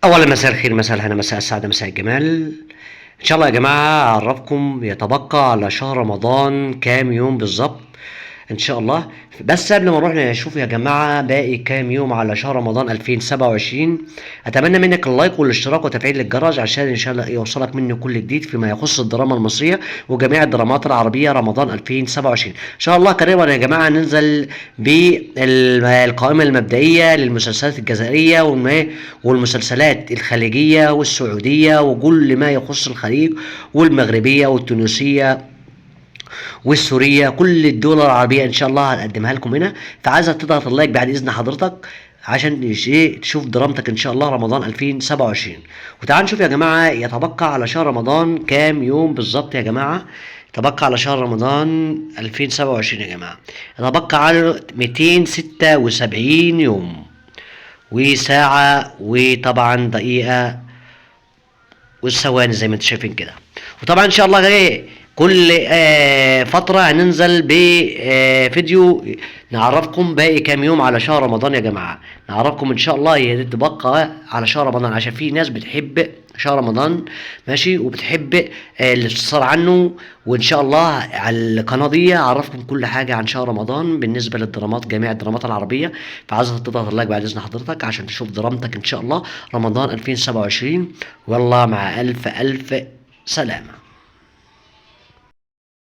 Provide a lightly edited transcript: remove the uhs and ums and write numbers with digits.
اولا مساء الخير، مساء الهنا، مساء السعاده، مساء الجمال. ان شاء الله يا جماعه اعرفكم يتبقى على شهر رمضان كام يوم بالظبط ان شاء الله. بس قبل ما نروح نشوف يا جماعه باقي كام يوم على شهر رمضان 2027، اتمنى منك اللايك والاشتراك وتفعيل الجرس عشان ان شاء الله يوصلك مني كل جديد فيما يخص الدراما المصريه وجميع الدرامات العربيه رمضان 2027. ان شاء الله قريبا يا جماعه ننزل بالقائمه المبدئيه للمسلسلات الجزائريه والمسلسلات الخليجيه والسعوديه وكل ما يخص الخليج والمغربيه والتونسيه والسوريه، كل الدول العربيه ان شاء الله هنقدمها لكم هنا. فعايزك تضغط اللايك بعد اذن حضرتك عشان تشوف درامتك ان شاء الله رمضان 2027. وتعالوا نشوف يا جماعه يتبقى على شهر رمضان كام يوم بالظبط يا جماعه. يتبقى على شهر رمضان 2027 يا جماعه، يتبقى على 276 يوم وساعه وطبعا دقيقه والثواني زي ما انتم شايفين كده. وطبعا ان شاء الله ايه كل فترة هننزل بفيديو نعرفكم باقي كام يوم على شهر رمضان يا جماعة. نعرفكم ان شاء الله هي تبقى على شهر رمضان عشان في ناس بتحب شهر رمضان ماشي وبتحب الاستفسار عنه. وان شاء الله على القناة دي اعرفكم كل حاجة عن شهر رمضان بالنسبة للدرامات، جميع الدرامات العربية. فعايزك تضغط اللايك بعد اذن حضرتك عشان تشوف درامتك ان شاء الله رمضان 2027. والله مع الف الف سلامة.